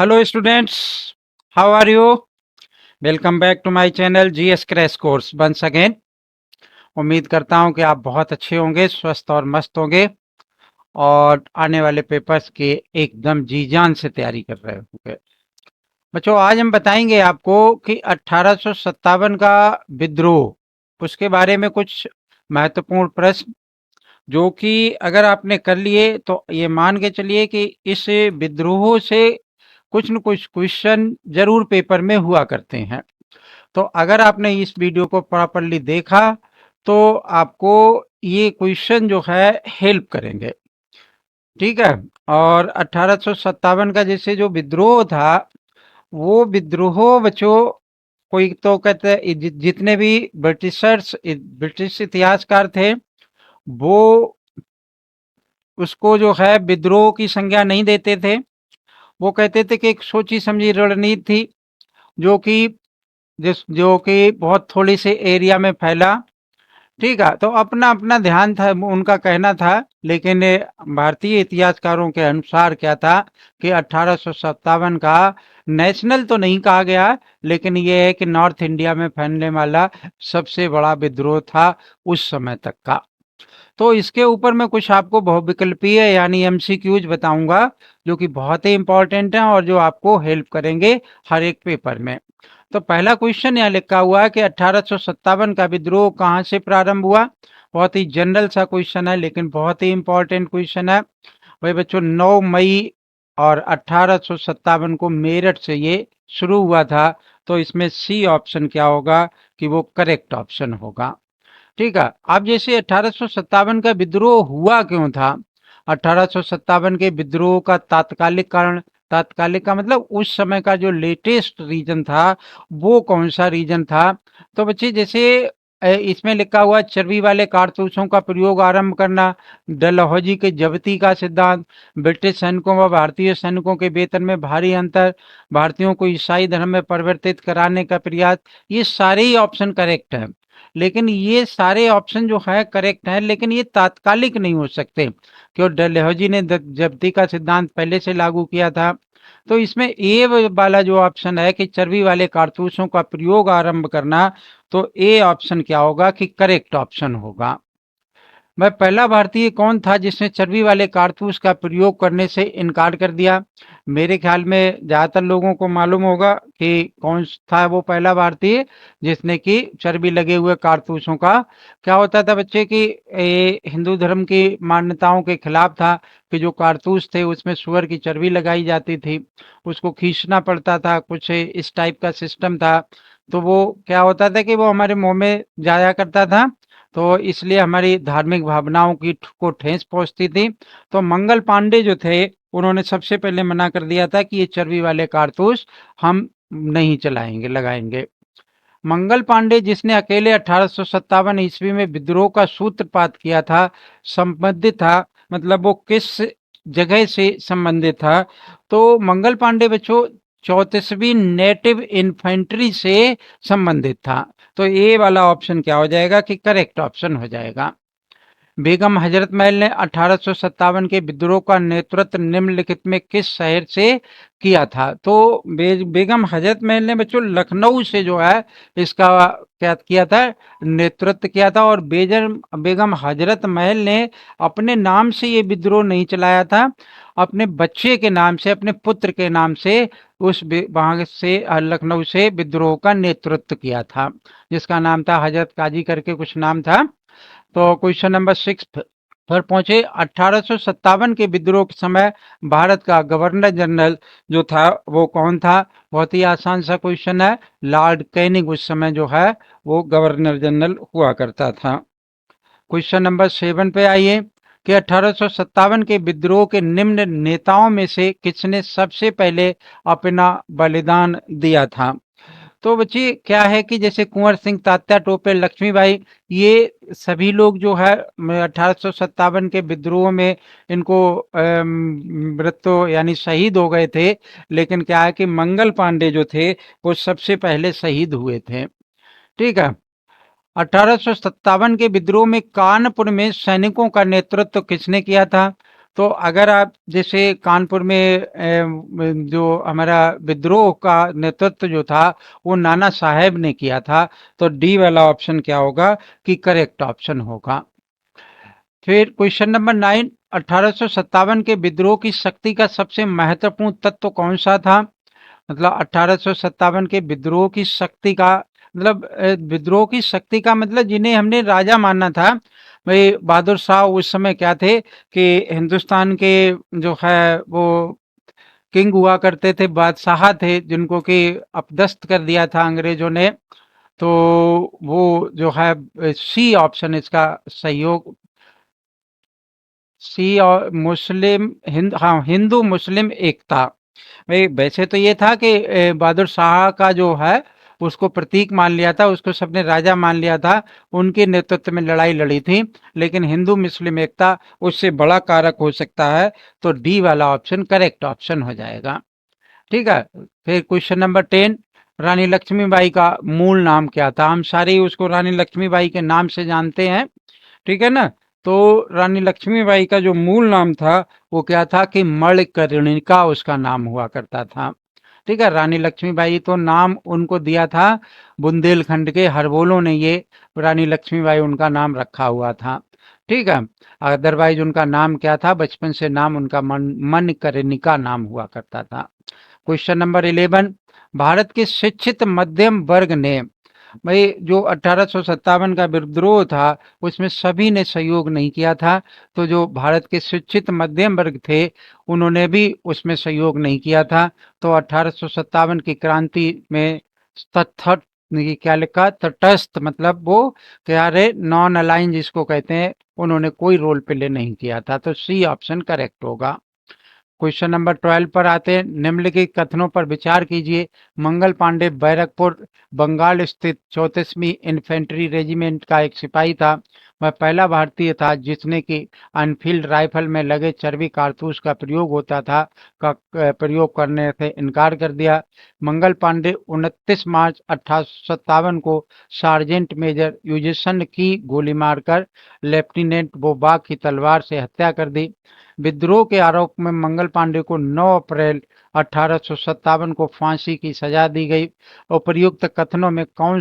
Hello students, how are you? Welcome back to my channel GS Crash Course once again. उम्मीद करता हूं कि आप बहुत अच्छे होंगे, स्वस्थ और मस्त होंगे और आने वाले पेपर्स के एकदम जी जान से तैयारी कर रहे होंगे। बच्चों, आज हम बताएंगे आपको कि 1857 का विद्रोह, उसके बारे में कुछ महत्वपूर्ण प्रश्न जो कि अगर आपने कर लिए तो ये मान के चलिए कि इस विद्रोह से कुछ न कुछ क्वेश्चन जरूर पेपर में हुआ करते हैं। तो अगर आपने इस वीडियो को प्रॉपरली देखा तो आपको ये क्वेश्चन जो है हेल्प करेंगे, ठीक है। और 1857 का जैसे जो विद्रोह था, वो विद्रोह बच्चों, कोई तो कहते हैं जितने भी ब्रिटिश इतिहासकार थे वो उसको जो है विद्रोह की संज्ञा नहीं देते थे। वो कहते थे कि एक सोची समझी रणनीति थी जो कि बहुत थोड़ी से एरिया में फैला, ठीक है। तो अपना अपना ध्यान था, उनका कहना था। लेकिन भारतीय इतिहासकारों के अनुसार क्या था कि 1857 का नेशनल तो नहीं कहा गया, लेकिन ये है कि नॉर्थ इंडिया में फैलने वाला सबसे बड़ा विद्रोह था उस समय तक का। तो इसके ऊपर मैं कुछ आपको बहुविकल्पीय यानी एमसीक्यूज बताऊंगा जो कि बहुत ही इंपॉर्टेंट हैं और जो आपको हेल्प करेंगे हर एक पेपर में। तो पहला क्वेश्चन यहाँ लिखा हुआ है कि 1857 का विद्रोह कहाँ से प्रारंभ हुआ। बहुत ही जनरल सा क्वेश्चन है लेकिन बहुत ही इंपॉर्टेंट क्वेश्चन है भाई बच्चों। 9 मई और 1857 को मेरठ से ये शुरू हुआ था। तो इसमें सी ऑप्शन क्या होगा कि वो करेक्ट ऑप्शन होगा, ठीक है। अब जैसे 1857 का विद्रोह हुआ क्यों था, 1857 के विद्रोह का तात्कालिक कारण, तात्कालिक का मतलब उस समय का जो लेटेस्ट रीजन था वो कौन सा रीजन था। तो बच्चे जैसे इसमें लिखा हुआ चर्बी वाले कारतूसों का प्रयोग आरंभ करना, डलहौजी के जब्ती का सिद्धांत, ब्रिटिश सैनिकों व भारतीय सैनिकों के वेतन में भारी अंतर, भारतीयों को ईसाई धर्म में परिवर्तित कराने का प्रयास, ये सारे ही ऑप्शन करेक्ट है। लेकिन ये सारे ऑप्शन जो है करेक्ट है, लेकिन ये तात्कालिक नहीं हो सकते क्यों, डलहौजी ने जब्ती का सिद्धांत पहले से लागू किया था। तो इसमें ए वाला जो ऑप्शन है कि चर्बी वाले कारतूसों का प्रयोग आरंभ करना, तो ए ऑप्शन क्या होगा कि करेक्ट ऑप्शन होगा। वह पहला भारतीय कौन था जिसने चर्बी वाले कारतूस का प्रयोग करने से इनकार कर दिया। मेरे ख्याल में ज़्यादातर लोगों को मालूम होगा कि कौन था वो पहला भारतीय जिसने कि चर्बी लगे हुए कारतूसों का, क्या होता था बच्चे कि हिंदू धर्म की मान्यताओं के खिलाफ था कि जो कारतूस थे उसमें सुअर की चर्बी लगाई जाती थी, उसको खींचना पड़ता था, कुछ इस टाइप का सिस्टम था। तो वो क्या होता था कि वो हमारे मुंह में जाया करता था, तो इसलिए हमारी धार्मिक भावनाओं की को ठेस पहुंचती थी। तो मंगल पांडे जो थे उन्होंने सबसे पहले मना कर दिया था कि ये चर्बी वाले कारतूस हम नहीं चलाएंगे, लगाएंगे। मंगल पांडे जिसने अकेले 1857 ईस्वी में विद्रोह का सूत्रपात किया था, संबंधित था, मतलब वो किस जगह से संबंधित था। तो मंगल पांडे बच्चों 34वीं नेटिव इन्फेंट्री से संबंधित था। तो ये वाला ऑप्शन क्या हो जाएगा कि करेक्ट ऑप्शन हो जाएगा। बेगम हजरत महल ने 1857 के विद्रोह का नेतृत्व निम्नलिखित में किस शहर से किया था। तो बेगम हजरत महल ने बच्चों लखनऊ से जो है इसका क्या किया था, नेतृत्व किया था। और बेगम हजरत महल ने अपने नाम से ये विद्रोह नहीं चलाया था, अपने बच्चे के नाम से, अपने पुत्र के नाम से वहां से लखनऊ से विद्रोह का नेतृत्व किया था, जिसका नाम था हजरत काजी करके कुछ नाम था। तो क्वेश्चन नंबर 6 पर पहुंचे। 1857 के विद्रोह के समय भारत का गवर्नर जनरल जो था वो कौन था। बहुत ही आसान सा क्वेश्चन है, लॉर्ड कैनिंग उस समय जो है वो गवर्नर जनरल हुआ करता था। क्वेश्चन नंबर 7 पे आइए कि 1857 के विद्रोह के निम्न नेताओं में से किसने सबसे पहले अपना बलिदान दिया था। तो बच्चे क्या है कि जैसे कुंवर सिंह, तात्या टोपे, लक्ष्मीबाई, ये सभी लोग जो है 1857 के विद्रोह में इनको मृत्यु यानी शहीद हो गए थे। लेकिन क्या है कि मंगल पांडे जो थे वो सबसे पहले शहीद हुए थे, ठीक है। 1857 के विद्रोह में कानपुर में सैनिकों का नेतृत्व किसने किया था। तो अगर आप जैसे कानपुर में जो हमारा विद्रोह का नेतृत्व जो था वो नाना साहेब ने किया था, तो डी वाला ऑप्शन क्या होगा कि करेक्ट ऑप्शन होगा। फिर क्वेश्चन नंबर 9, 1857 के विद्रोह की शक्ति का सबसे महत्वपूर्ण तत्व कौन सा था? मतलब 1857 के विद्रोह की शक्ति का मतलब विद्रोह की शक्ति का मतलब जिन्हें हमने राजा माना था, भाई बहादुर शाह उस समय क्या थे कि हिंदुस्तान के जो है वो किंग हुआ करते थे, बादशाह थे, जिनको कि अपदस्थ कर दिया था अंग्रेजों ने। तो वो जो है सी ऑप्शन इसका सहयोग, सी और मुस्लिम हिंद, हाँ हिंदू मुस्लिम एकता। भाई वैसे तो ये था कि बहादुर शाह का जो है उसको प्रतीक मान लिया था, उसको सबने राजा मान लिया था, उनके नेतृत्व में लड़ाई लड़ी थी, लेकिन हिंदू मुस्लिम एकता उससे बड़ा कारक हो सकता है, तो डी वाला ऑप्शन करेक्ट ऑप्शन हो जाएगा। ठीक है। फिर क्वेश्चन नंबर 10, रानी लक्ष्मीबाई का मूल नाम क्या था? हम सारे ही उसको रानी लक्ष्मीबाई के नाम से जानते हैं, ठीक है ना। तो रानी लक्ष्मीबाई का जो मूल नाम था वो क्या था कि मणिकर्णिका उसका नाम हुआ करता था। ठीक है, रानी लक्ष्मीबाई तो नाम उनको दिया था बुंदेलखंड के हरबोलों ने, ये रानी लक्ष्मीबाई उनका नाम रखा हुआ था। ठीक है, अदरवाइज उनका नाम क्या था, बचपन से नाम उनका मणिकर्णिका नाम हुआ करता था। क्वेश्चन नंबर 11, भारत के शिक्षित मध्यम वर्ग ने, भाई जो 1857 का विद्रोह था उसमें सभी ने सहयोग नहीं किया था, तो जो भारत के शिक्षित मध्यम वर्ग थे उन्होंने भी उसमें सहयोग नहीं किया था। तो 1857 की क्रांति में तत्थ ये क्या लिखा, तटस्थ, मतलब वो क्या रे, नॉन अलाइन जिसको कहते हैं, उन्होंने कोई रोल प्ले नहीं किया था, तो सी ऑप्शन करेक्ट होगा। क्वेश्चन नंबर 12 पर आते हैं, निम्नलिखित कथनों पर विचार कीजिए। मंगल पांडे बैरकपुर बंगाल स्थित 34वीं इन्फेंट्री रेजिमेंट का एक सिपाही था। वह पहला भारतीय था जिसने कि अनफील्ड राइफल में लगे चर्बी कारतूस का प्रयोग होता था का प्रयोग करने से इनकार कर दिया। मंगल पांडे 29 मार्च 1857 को सार्जेंट मेजर यूजेसन की गोली मारकर लेफ्टिनेंट बोबाक की तलवार से हत्या कर दी। विद्रोह के आरोप में मंगल पांडे को 9 अप्रैल 1857 को फांसी की सजा दी गई। उपर्युक्त कथनों में कौन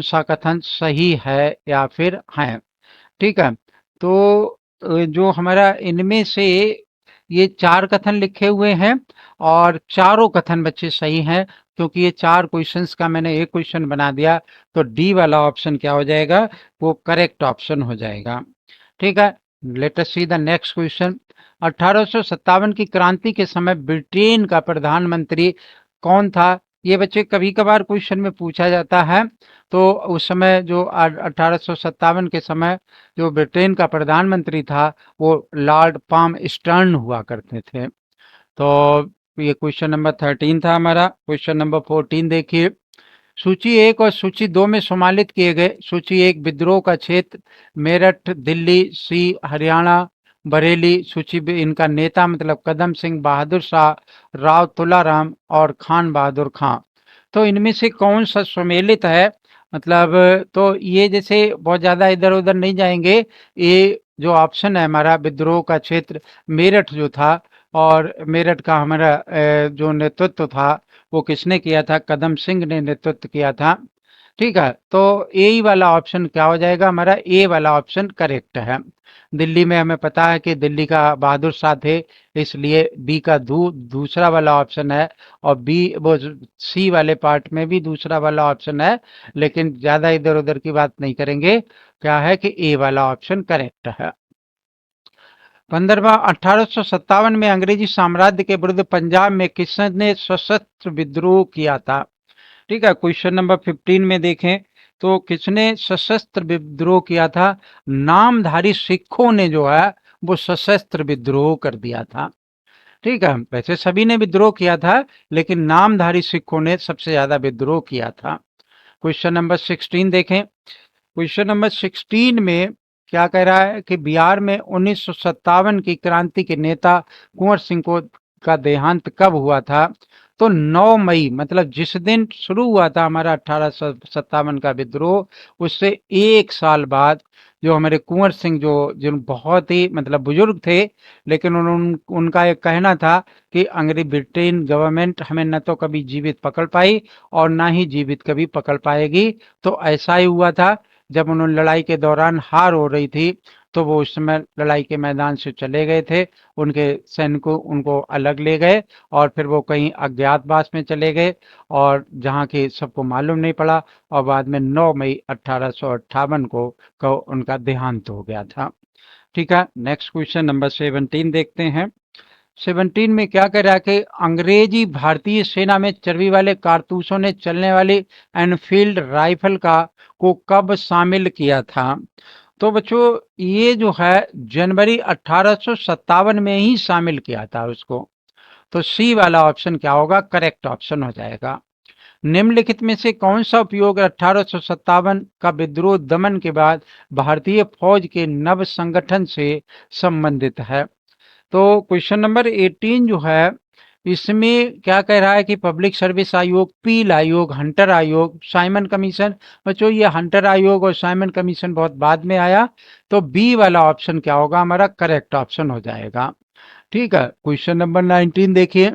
सा कथन सही है या फिर है? ठीक है, तो जो हमारा इनमें से ये 4 कथन लिखे हुए हैं और चारों कथन बच्चे सही हैं, क्योंकि ये 4 क्वेश्चंस का मैंने एक क्वेश्चन बना दिया, तो डी वाला ऑप्शन क्या हो जाएगा, वो करेक्ट ऑप्शन हो जाएगा। ठीक है, let us see the next question. 1857 की क्रांति के समय ब्रिटेन का प्रधानमंत्री कौन था? ये बच्चे कभी कभार क्वेश्चन में पूछा जाता है। तो उस समय जो 1857 के समय जो ब्रिटेन का प्रधानमंत्री था वो लॉर्ड पाम स्टर्न हुआ करते थे। तो ये क्वेश्चन नंबर 13 था हमारा। क्वेश्चन नंबर 14 देखिए, सूची 1 और सूची 2 में सम्मिलित किए गए। सूची 1 विद्रोह का क्षेत्र मेरठ दिल्ली, सी हरियाणा बरेली। सूची बी इनका नेता मतलब कदम सिंह, बहादुर शाह, राव तुलाराम और खान बहादुर खां। तो इनमें से कौन सा सम्मिलित है, मतलब तो ये जैसे बहुत ज़्यादा इधर उधर नहीं जाएंगे। ये जो ऑप्शन है हमारा विद्रोह का क्षेत्र मेरठ जो था, और मेरठ का हमारा जो नेतृत्व था वो किसने किया था, कदम सिंह ने नेतृत्व किया था। ठीक है, तो ए वाला ऑप्शन क्या हो जाएगा हमारा, ए वाला ऑप्शन करेक्ट है। दिल्ली में हमें पता है कि दिल्ली का बहादुर शाह थे, इसलिए बी का दूसरा वाला ऑप्शन है। और बी वो सी वाले पार्ट में भी दूसरा वाला ऑप्शन है, लेकिन ज्यादा इधर उधर की बात नहीं करेंगे, क्या है कि ए वाला ऑप्शन करेक्ट है। 15वां, 1857 में अंग्रेजी साम्राज्य के विरुद्ध पंजाब में किसने सशस्त्र विद्रोह किया था? ठीक है, क्वेश्चन नंबर 15 में देखें तो किसने सशस्त्र विद्रोह किया था? नामधारी सिखों ने जो है वो सशस्त्र विद्रोह कर दिया था। ठीक है, वैसे सभी ने विद्रोह किया था, लेकिन नामधारी सिखों ने सबसे ज्यादा विद्रोह किया था। क्वेश्चन नंबर 16 देखें। क्वेश्चन नंबर 16 में क्या कह रहा है कि बिहार में 1957 की क्रांति के नेता कुंवर सिंह को का देहांत कब हुआ था? तो 9 मई, मतलब जिस दिन शुरू हुआ था हमारा 1857 का विद्रोह, उससे एक साल बाद जो हमारे कुंवर सिंह जो बहुत ही मतलब बुजुर्ग थे, लेकिन उनका एक कहना था कि अंग्रेज ब्रिटेन गवर्नमेंट हमें न तो कभी जीवित पकड़ पाई और ना ही जीवित कभी पकड़ पाएगी। तो ऐसा ही हुआ था, जब उन्होंने लड़ाई के दौरान हार हो रही थी, तो वो उस समय लड़ाई के मैदान से चले गए थे। उनके सैनिकों उनको अलग ले गए और फिर वो कहीं अज्ञातवास में चले गए, और जहाँ की सबको मालूम नहीं पड़ा, और बाद में 9 मई 1858 को उनका देहांत हो गया था। ठीक है, नेक्स्ट क्वेश्चन नंबर 17 देखते हैं। 17 में क्या कह रहा है कि अंग्रेजी भारतीय सेना में चर्बी वाले कारतूसों ने चलने वाली एनफील्ड राइफल का को कब शामिल किया था। तो बच्चों, ये जो है जनवरी 1857 में ही शामिल किया था उसको। तो सी वाला ऑप्शन क्या होगा, करेक्ट ऑप्शन हो जाएगा। निम्नलिखित में से कौन सा उपयोग 1857 का विद्रोह दमन के बाद भारतीय फौज के नव संगठन से संबंधित है। तो क्वेश्चन नंबर 18 जो है, इसमें क्या कह रहा है कि पब्लिक सर्विस आयोग, पील आयोग, हंटर आयोग, साइमन कमीशन। बच्चों, ये हंटर आयोग और साइमन कमीशन बहुत बाद में आया। तो बी वाला ऑप्शन क्या होगा, हमारा करेक्ट ऑप्शन हो जाएगा। ठीक है, क्वेश्चन नंबर 19 देखिए।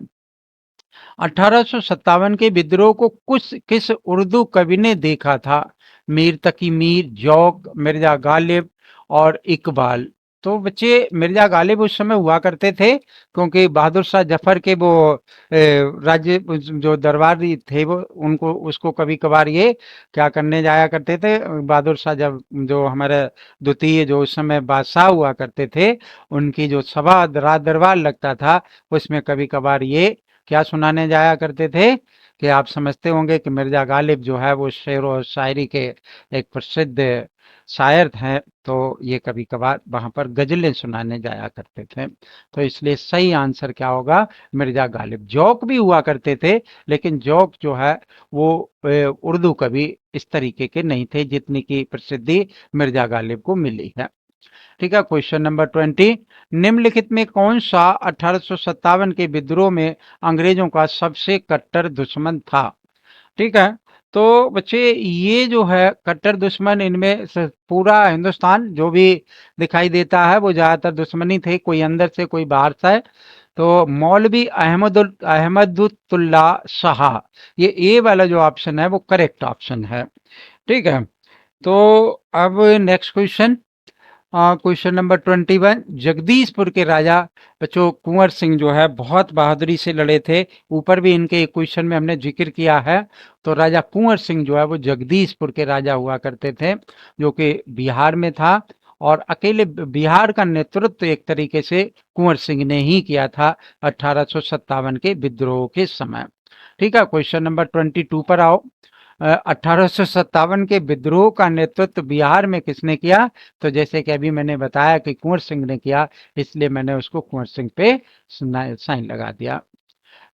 1857 के विद्रोह को कुछ किस उर्दू कवि ने देखा था। मीर तकी मीर, जौक, मिर्जा गालिब और इकबाल। तो बच्चे, मिर्जा गालिब उस समय हुआ करते थे, क्योंकि बहादुर शाह जफर के वो राज्य जो दरबारी थे, वो उनको उसको कभी कभार ये क्या करने जाया करते थे। बहादुर शाह जब जो हमारे द्वितीय जो उस समय बादशाह हुआ करते थे, उनकी जो सभा राज दरबार लगता था, उसमें कभी कभार ये क्या सुनाने जाया करते थे कि आप समझते होंगे कि मिर्जा गालिब जो है वो शेर और शायरी के एक प्रसिद्ध शायर हैं। तो ये कभी कभार वहां पर गजलें सुनाने जाया करते थे। तो इसलिए सही आंसर क्या होगा, मिर्जा गालिब। जौक भी हुआ करते थे, लेकिन जौक जो है वो उर्दू कवि इस तरीके के नहीं थे जितनी की प्रसिद्धि मिर्जा गालिब को मिली है। ठीक है, क्वेश्चन नंबर 20। निम्नलिखित में कौन सा 1857 के विद्रोह में अंग्रेजों का सबसे कट्टर दुश्मन था। ठीक है, तो बच्चे, ये जो है कट्टर दुश्मन, इनमें पूरा हिंदुस्तान जो भी दिखाई देता है वो ज्यादातर दुश्मनी थे, कोई अंदर से कोई बाहर से। तो मौलवी अहमदुल्ला शाह, ये ए वाला जो ऑप्शन है वो करेक्ट ऑप्शन है। ठीक है, तो अब next question, question number 21। Jagdishpur के राजा बच्चों कुंवर सिंह जो है बहुत बहादुरी से लड़े थे। ऊपर भी इनके एक क्वेश्चन में हमने जिक्र किया है। तो राजा कुंवर सिंह जो है वो जगदीशपुर के राजा हुआ करते थे, जो कि बिहार में था। और अकेले बिहार का नेतृत्व एक तरीके से कुंवर सिंह ने ही किया था 1857 के विद्रोह के समय। ठीक है, क्वेश्चन नंबर 22 पर आओ। 1857 के विद्रोह का नेतृत्व बिहार में किसने किया। तो जैसे कि अभी मैंने बताया कि कुंवर सिंह ने किया, इसलिए मैंने उसको कुंवर सिंह पे साइन लगा दिया।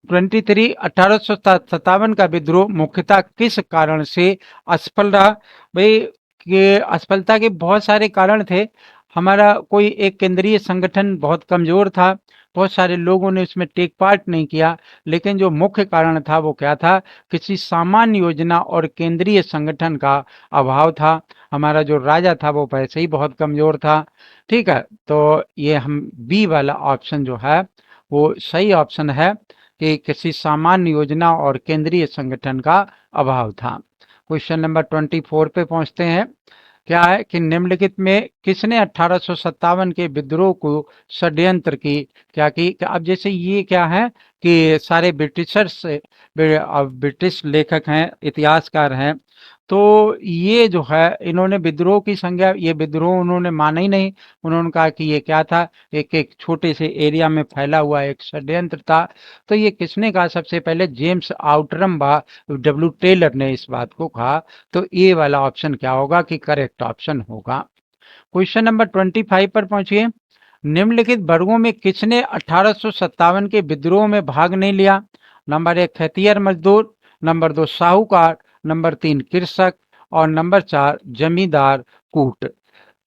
23। 1857 का विद्रोह मुख्यतः किस कारण से असफल रहा। भाई, कि असफलता के बहुत सारे कारण थे। हमारा कोई एक केंद्रीय संगठन बहुत कमजोर था, बहुत सारे लोगों ने उसमें टेक पार्ट नहीं किया। लेकिन जो मुख्य कारण था वो क्या था, किसी सामान्य योजना और केंद्रीय संगठन का अभाव था। हमारा जो राजा था वो वैसे ही बहुत कमजोर था। ठीक है, तो ये हम बी वाला ऑप्शन जो है वो सही ऑप्शन है, कि किसी सामान्य योजना और केंद्रीय संगठन का अभाव था। क्वेश्चन नंबर 24 पे पहुंचते हैं। क्या है कि निम्नलिखित में किसने 1857 के विद्रोह को षड्यंत्र की क्या की। अब जैसे ये क्या है कि सारे ब्रिटिशर्स ब्रिटिश लेखक हैं, इतिहासकार हैं। तो ये जो है इन्होंने विद्रोह की संज्ञा, ये विद्रोह उन्होंने माना ही नहीं। उन्होंने कहा कि ये क्या था, एक एक छोटे से एरिया में फैला हुआ एक षड्यंत्र था। तो ये किसने कहा, सबसे पहले जेम्स आउटरम डब्ल्यू टेलर ने इस बात को कहा। तो ये वाला ऑप्शन क्या होगा कि करेक्ट ऑप्शन होगा। क्वेश्चन नंबर 25 पर पहुंचिए। निम्नलिखित वर्गों में किसने 1857 के विद्रोह में भाग नहीं लिया। नंबर 1 खेतिहर मजदूर, नंबर 2 साहूकार, नंबर 3 कृषक, और नंबर 4 जमींदार कूट।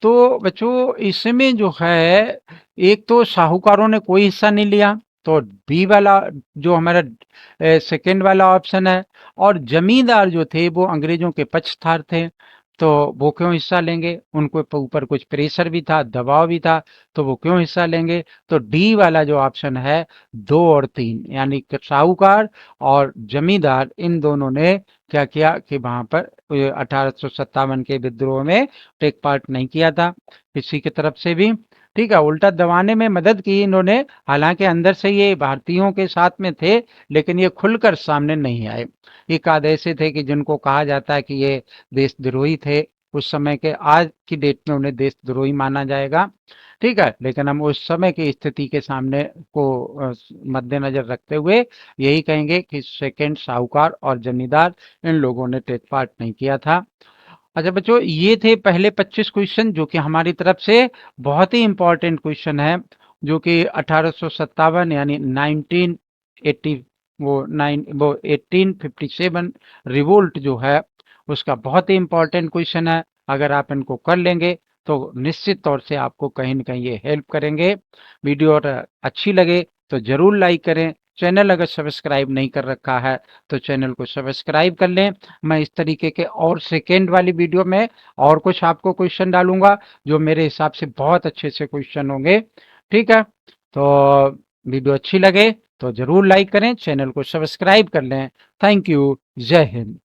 तो बच्चों, इसमें जो है एक तो साहूकारों ने कोई हिस्सा नहीं लिया, तो बी वाला जो हमारा सेकंड वाला ऑप्शन है। और जमींदार जो थे वो अंग्रेजों के पक्षधार थे। तो वो क्यों हिस्सा लेंगे? उनको ऊपर कुछ प्रेशर भी था, दबाव भी था, तो वो क्यों हिस्सा लेंगे? तो डी वाला जो ऑप्शन है 2 और 3, यानी कि साहूकार और जमींदार, इन दोनों ने क्या किया कि वहां पर 1857 के विद्रोह में टेक पार्ट नहीं किया था किसी की तरफ से भी। ठीक है, उल्टा दबाने में मदद की इन्होंने, हालांकि अंदर से ये भारतीयों के साथ में थे, लेकिन ये खुलकर सामने नहीं आए। एक आध ऐसे थे कि जिनको कहा जाता है कि ये देशद्रोही थे उस समय के, आज की डेट में उन्हें देशद्रोही माना जाएगा। ठीक है, लेकिन हम उस समय की स्थिति के सामने को मद्देनजर रखते हुए यही कहेंगे कि सेकंड साहूकार और जमींदार, इन लोगों ने टेक पार्ट नहीं किया था। अच्छा बच्चों, ये थे पहले 25 क्वेश्चन जो कि हमारी तरफ से बहुत ही इंपॉर्टेंट क्वेश्चन है, जो कि 1857 यानी 1980, वो 1857 रिवोल्ट जो है उसका बहुत ही इंपॉर्टेंट क्वेश्चन है। अगर आप इनको कर लेंगे तो निश्चित तौर से आपको कहीं ना कहीं ये हेल्प करेंगे। वीडियो और अच्छी लगे तो जरूर लाइक करें। चैनल अगर सब्सक्राइब नहीं कर रखा है तो चैनल को सब्सक्राइब कर लें। मैं इस तरीके के और सेकेंड वाली वीडियो में और कुछ आपको क्वेश्चन डालूंगा जो मेरे हिसाब से बहुत अच्छे से क्वेश्चन होंगे। ठीक है, तो वीडियो अच्छी लगे तो जरूर लाइक करें, चैनल को सब्सक्राइब कर लें। Thank you. जय हिंद।